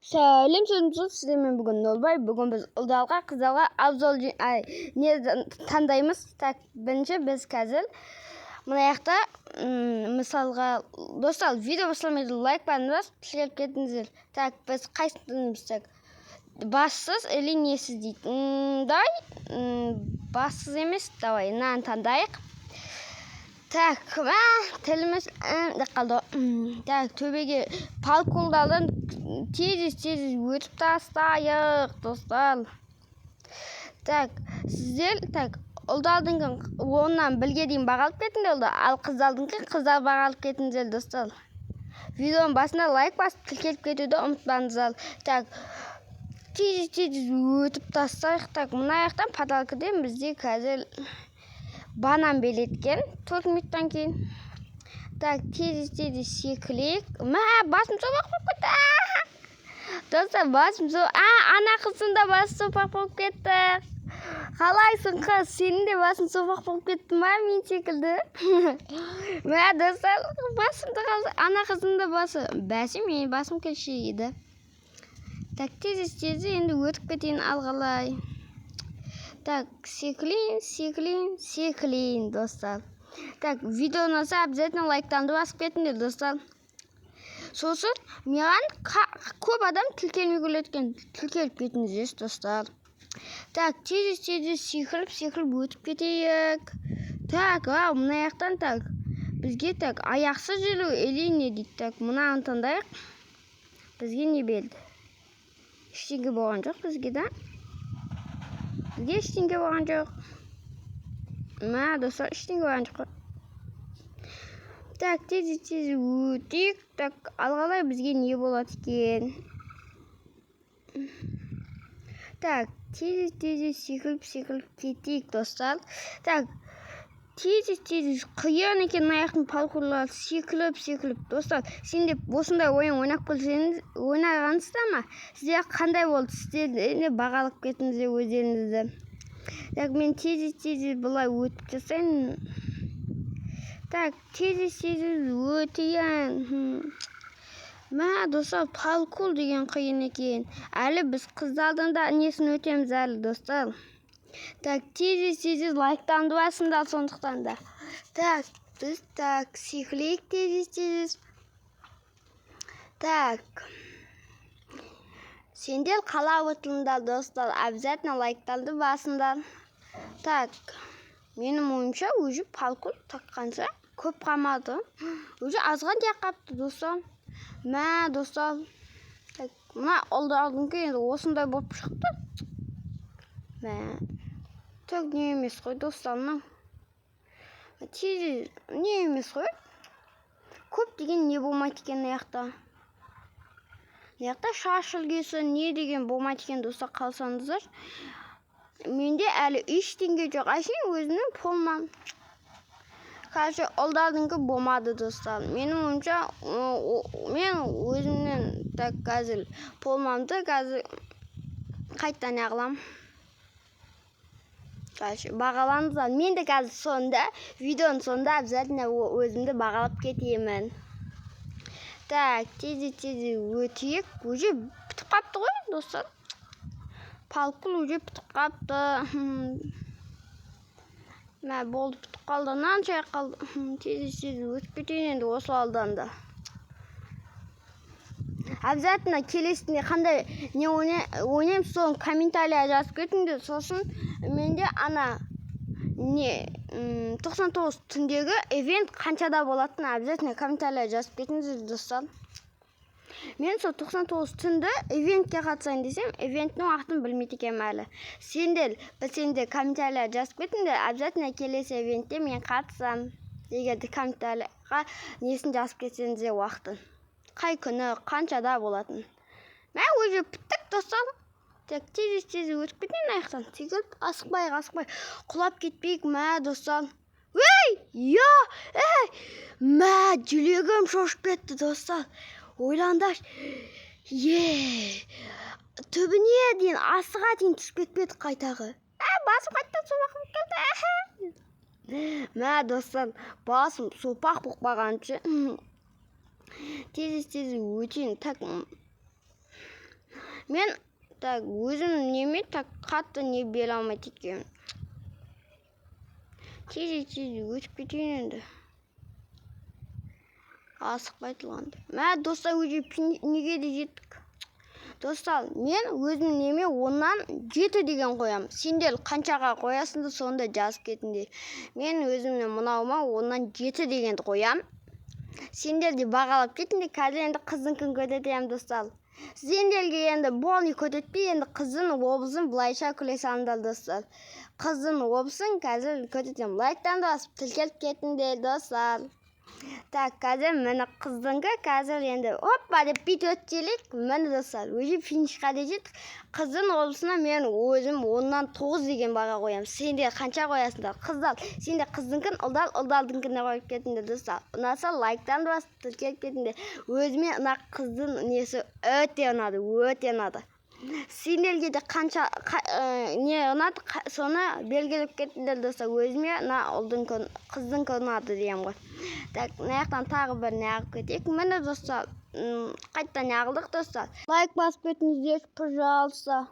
Сәлем сөзімсіз сіздермен бүгін Нолбай. Бүгін біз ұлдалға қызалға абзал не таңдаймыз. Так, бірінші біз қазір мына жақта мысалға достар, видео басламайды лайк басыңыз, тілеп кетіңіздер. Так, біз қайсысын таңдаймыз? Так, бассыз или несіз дейді. Бассыз емес, давай, мынаны таңдайық. Так, тіліміз қалды. Так, төбеге паркурдан тез өтіп тастайық, достар. Так, сіздер, так, ұлдардың оннан білге дейін бағалып кетіңдер, ал қыздардың қыздар бағалып кетіңдер, достар. Видеоның басында лайк басып, тілкеліп кетуді ұмытпаңыздар. Так, тез өтіп тастайық. Так, мына жақтан подаркіден бізде қазір банан береткен 4 минуттан кейін. Так, тез секірейік. Басым соғақ болып кетті. Достар, басым соғақ. Ана қыздың да басы соғақ болып кетті. Қалайсың қыз? Сенің де басың соғақ болып кетті ма, мен секілді? Достар, басымды қалды. Ана қыздың да басы. Бәсі, мен басым келші еді. Так, тез енді өтіп кетейін алғалай. Так, секілейін, достар. Так, видео ұнаса обязательно лайктанды басып кетіңдер, достар. Сосын, маған көп адам тілкелмей келеткен. Тілкеліп кетіңіздер, достар. Так, тез секіліп өтіп кетейік. Так, мына жақтан, так, бізге так, аяқсыз жүру или не дейді. Так, мынаны таңдайық. Бізге не берді? Ештеңе болған жоқ бізге, да? Бізге ештеңе болған жоқ. Достар, ештеңе болған жоқ. Так, тез өтейік. Так, алғалай бізге не болады екен? Так, тез секіліп кетейік, достар. Так, тез қиын екен аяқтың паркурлары секіліп. Достар, сен деп осындай ойын ойнап көрсеңіз, ойнағансыздар ма? Сіздер қандай болды? Сіздер бағалып кетіңіздер өздеріңізді. Так, мен тез бұлай өтіп жасайын. Так, тез өтейін. Достар, паркур деген қиын екен. Әлі біз қыздардың да несін өтеміз әлі, достар. Так, тез лайктанды басыңдар сондықтан да. Так, біз секілейік тез. Так, сендер қалап отырыңдар, достар, обязательно лайктанды басыңдар. Так, менің ойымша өзі паркур таққанша көп қамады. Өзі азған тек қапты, достар. Достар. Так, мына ұлдардың кейін осындай болып шықты. Так, не емес қой, достарына. Тез, не емес қой. Көп деген не болмайды екен аяқта. Аяқта шашылгесі не деген болмайды екен, достар, қалсаңыздар. Менде әлі ештеңе жоқ. Әшейін өзімнің полмам. Қазір ұлдардың болмады, достар. Менің ойымша, мен өзімнің так қазір полмамды қазір қайттан ағылам. Қазір бағалаңыздар. Мен де қазір сонда, видеоның сонда обязательно өзімді бағалап кетемін. Так, тез өтейік. Уже бітіп қапты ғой, достар. Паркур уже бітіп қапты. Болды, бітіп қалды. Нанша қалды. Тез өтіп кетейін енді осы алдан да. Обязательно келесінде қандай не ойнайым, соны комментария жазып кетіңдер. Сосын менде ана 99 түндегі event қаншада болатыны обязательно комментария жазып кетіңіздер, достар. Мен сол 99 түнді eventке қатысайын десем, evenттің уақытын білмейді екенмін әлі. Сендер комментария жазып кетіңдер, обязательно келесі eventте мен қатысам. Егерде комментарияға несін жазып кетсеңіздер уақытын. Қай күні, қаншада болатын. Өзі біттік, достар. Так, тез өтіп кетейін аяқтан. Секіліп, асықпай. Құлап кетпейік, достар. Жүрегім шошып кетті, достар. Ойландаш. Түбіне дейін, асыға дейін түсіп кетпеді қайтағы. Басым қайттан соғақ болып келді. Достар, басым сопақ бұқпағаншы. Тез өтейін. Так, Мен так өзім неме так қатты не бере алмайды екенмін. Тез өтіп кетейін енді. Асықпайтылғанды. Мә достар, уже неге де жеттік. Достар, мен өзім неме 10-нан 7 деген қоям. Сендер қаншаға қоясыңдар, сонда жазып кетіңдер. Мен өзімнің мынауыма 10-нан 7 дегенді қоям. Сендер де бағалап кетіңдер. Қазір енді қыздың көтетем, достар. Сендерге енді болны көтетпей, енді қыздың образын былайша күле салыңдар, достар. Қыздың образын қазір көтетем. Лайктан да басып тіркеліп кетіңдер, достар. Так, қазір мені қыздыңғы қазір енді оппа деп бит өтчелік. Мені достар, өзі финишқа де жеттік. Қыздың образына мен өзім 10-нан 9 деген баға қоям. Сендер қанша қоясыңдар? Қыздар, сендер қыздыңкін, ұлдалдыңкіне қойып кетіңдер, достар. Ұнаса лайктан да басып тіркеліп кетіңдер. Өзіме ұна қыздың несі өте ұнады. Сендерге де қанша не ұнады, соны белгілеп кетіңдер, достар. Өзіме қыздың ұнады дейм ғой. Так, наяқтан тағы бір неғып кетейік. Мені достар, қайттан неғылдық, достар. Лайк басып кетіңіздер, пожалуйста.